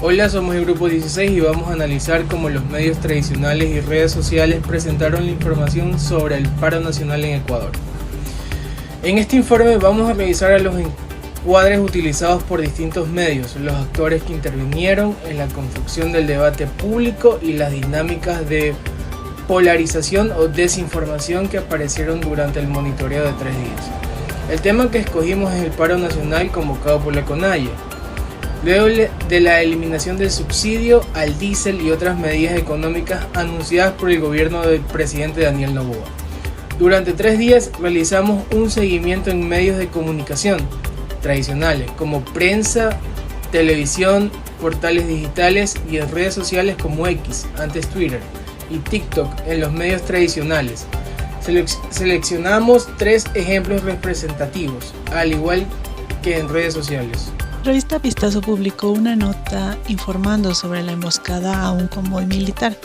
Hola, somos el Grupo 16 y vamos a analizar cómo los medios tradicionales y redes sociales presentaron la información sobre el paro nacional en Ecuador. En este informe vamos a revisar a los encuadres utilizados por distintos medios, los actores que intervinieron en la construcción del debate público y las dinámicas de polarización o desinformación que aparecieron durante el monitoreo de 3 días. El tema que escogimos es el paro nacional convocado por la CONAIE. Luego de la eliminación del subsidio al diésel y otras medidas económicas anunciadas por el gobierno del presidente Daniel Noboa. Durante 3 días realizamos un seguimiento en medios de comunicación tradicionales como prensa, televisión, portales digitales y en redes sociales como X, antes Twitter, y TikTok en los medios tradicionales. Seleccionamos 3 ejemplos representativos, al igual que en redes sociales. La revista Vistazo publicó una nota informando sobre la emboscada a un convoy militar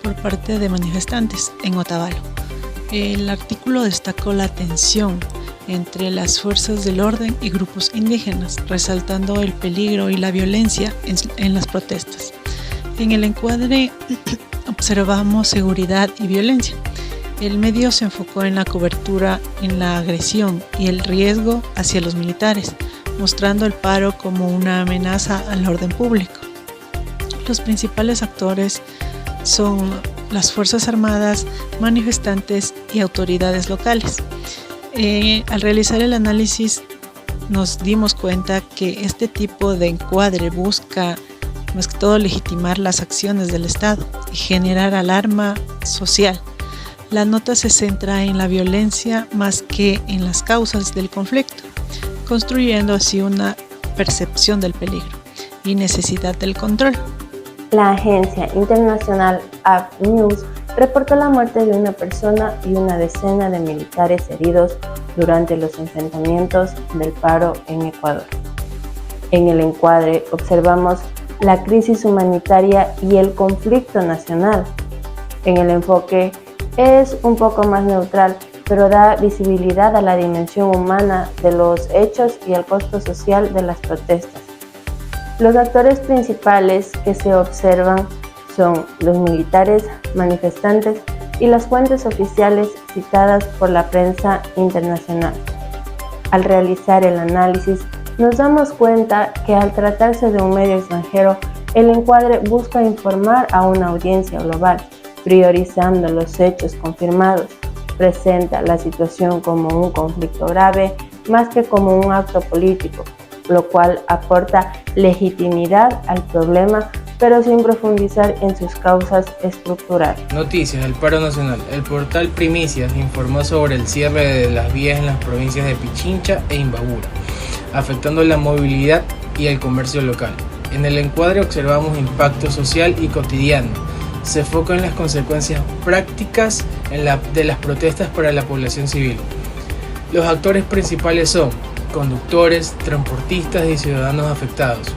por parte de manifestantes en Otavalo. El artículo destacó la tensión entre las fuerzas del orden y grupos indígenas, resaltando el peligro y la violencia en las protestas. En el encuadre observamos seguridad y violencia. El medio se enfocó en la cobertura en la agresión y el riesgo hacia los militares, mostrando el paro como una amenaza al orden público. Los principales actores son las Fuerzas Armadas, manifestantes y autoridades locales. Al realizar el análisis nos dimos cuenta que este tipo de encuadre busca más que todo legitimar las acciones del Estado y generar alarma social. La nota se centra en la violencia más que en las causas del conflicto, construyendo así una percepción del peligro y necesidad del control. La agencia internacional AP News reportó la muerte de una persona y una decena de militares heridos durante los enfrentamientos del paro en Ecuador. En el encuadre observamos la crisis humanitaria y el conflicto nacional. En el enfoque es un poco más neutral, pero da visibilidad a la dimensión humana de los hechos y al costo social de las protestas. Los actores principales que se observan son los militares, manifestantes y las fuentes oficiales citadas por la prensa internacional. Al realizar el análisis, nos damos cuenta que al tratarse de un medio extranjero, el encuadre busca informar a una audiencia global, priorizando los hechos confirmados. Presenta la situación como un conflicto grave más que como un acto político, lo cual aporta legitimidad al problema, pero sin profundizar en sus causas estructurales. Noticias del paro nacional. El portal Primicias informó sobre el cierre de las vías en las provincias de Pichincha e Imbabura, afectando la movilidad y el comercio local. En el encuadre observamos impacto social y cotidiano. Se enfoca en las consecuencias prácticas de las protestas para la población civil. Los actores principales son conductores, transportistas y ciudadanos afectados.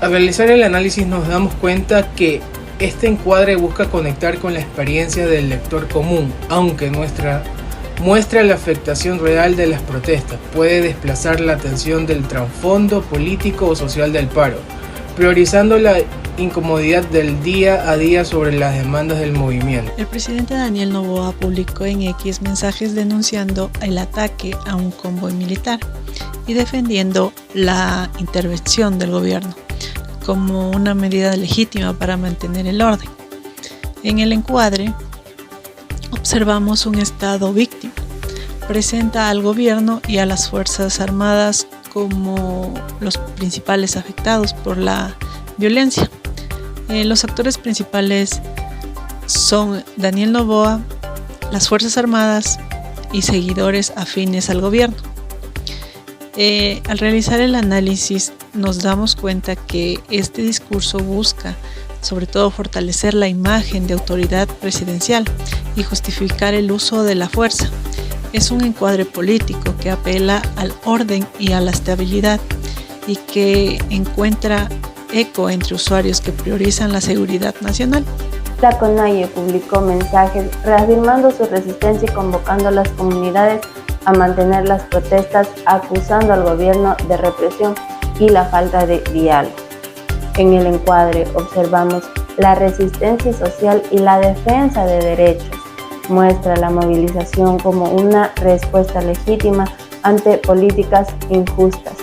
Al realizar el análisis nos damos cuenta que este encuadre busca conectar con la experiencia del lector común, aunque muestra la afectación real de las protestas, puede desplazar la atención del trasfondo político o social del paro, priorizando la incomodidad del día a día sobre las demandas del movimiento. El presidente Daniel Noboa publicó en X mensajes denunciando el ataque a un convoy militar y defendiendo la intervención del gobierno como una medida legítima para mantener el orden. En el encuadre observamos un Estado víctima. Presenta al gobierno y a las Fuerzas Armadas como los principales afectados por la violencia. Los actores principales son Daniel Noboa, las Fuerzas Armadas y seguidores afines al gobierno. Al realizar el análisis nos damos cuenta que este discurso busca sobre todo fortalecer la imagen de autoridad presidencial y justificar el uso de la fuerza. Es un encuadre político que apela al orden y a la estabilidad y que encuentra eco entre usuarios que priorizan la seguridad nacional. La CONAIE publicó mensajes reafirmando su resistencia y convocando a las comunidades a mantener las protestas, acusando al gobierno de represión y la falta de diálogo. En el encuadre observamos la resistencia social y la defensa de derechos. Muestra la movilización como una respuesta legítima ante políticas injustas.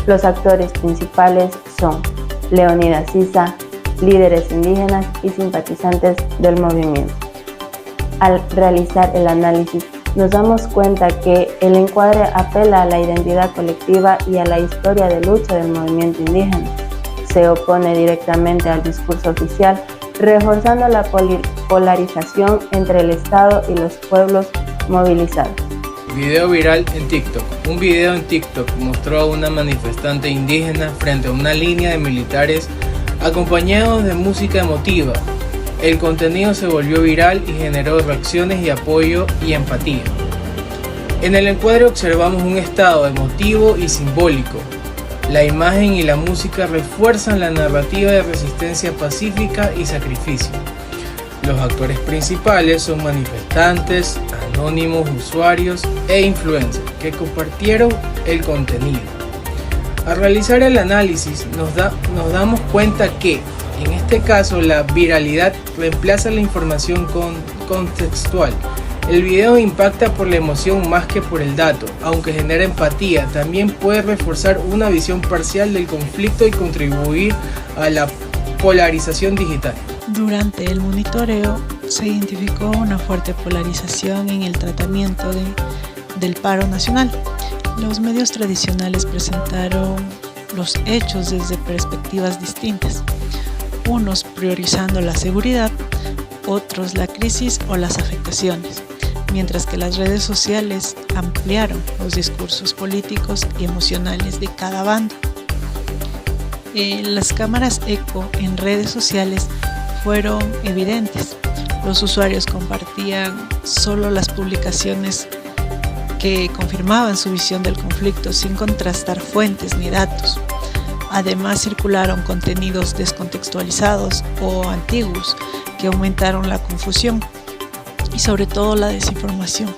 Los actores principales son Leonidas Issa, líderes indígenas y simpatizantes del movimiento. Al realizar el análisis, nos damos cuenta que el encuadre apela a la identidad colectiva y a la historia de lucha del movimiento indígena. Se opone directamente al discurso oficial, reforzando la polarización entre el Estado y los pueblos movilizados. Video viral en TikTok. Un video en TikTok mostró a una manifestante indígena frente a una línea de militares acompañados de música emotiva. El contenido se volvió viral y generó reacciones y apoyo y empatía. En el encuadre observamos un estado emotivo y simbólico. La imagen y la música refuerzan la narrativa de resistencia pacífica y sacrificio. Los actores principales son manifestantes, anónimos, usuarios e influencers que compartieron el contenido. Al realizar el análisis nos damos cuenta que, en este caso, la viralidad reemplaza la información contextual. El video impacta por la emoción más que por el dato, aunque genera empatía, también puede reforzar una visión parcial del conflicto y contribuir a la polarización digital. Durante el monitoreo se identificó una fuerte polarización en el tratamiento del paro nacional. Los medios tradicionales presentaron los hechos desde perspectivas distintas, unos priorizando la seguridad, otros la crisis o las afectaciones, mientras que las redes sociales ampliaron los discursos políticos y emocionales de cada bando. Las cámaras eco en redes sociales fueron evidentes. Los usuarios compartían solo las publicaciones que confirmaban su visión del conflicto sin contrastar fuentes ni datos. Además, circularon contenidos descontextualizados o antiguos que aumentaron la confusión y sobre todo la desinformación.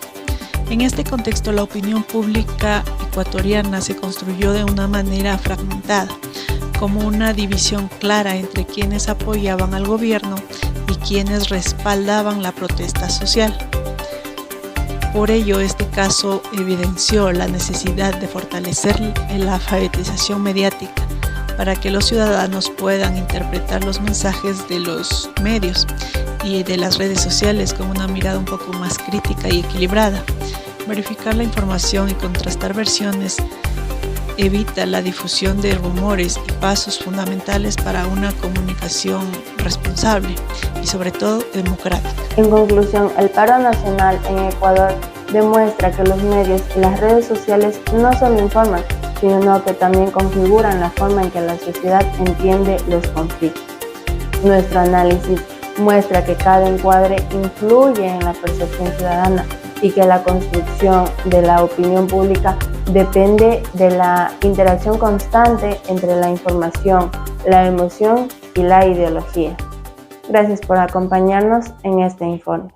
En este contexto, la opinión pública ecuatoriana se construyó de una manera fragmentada, como una división clara entre quienes apoyaban al gobierno y quienes respaldaban la protesta social. Por ello, este caso evidenció la necesidad de fortalecer la alfabetización mediática para que los ciudadanos puedan interpretar los mensajes de los medios y de las redes sociales con una mirada un poco más crítica y equilibrada. Verificar la información y contrastar versiones evita la difusión de rumores y pasos fundamentales para una comunicación responsable y sobre todo democrática. En conclusión, el paro nacional en Ecuador demuestra que los medios y las redes sociales no solo informan, sino que también configuran la forma en que la sociedad entiende los conflictos. Nuestro análisis muestra que cada encuadre influye en la percepción ciudadana y que la construcción de la opinión pública depende de la interacción constante entre la información, la emoción y la ideología. Gracias por acompañarnos en este informe.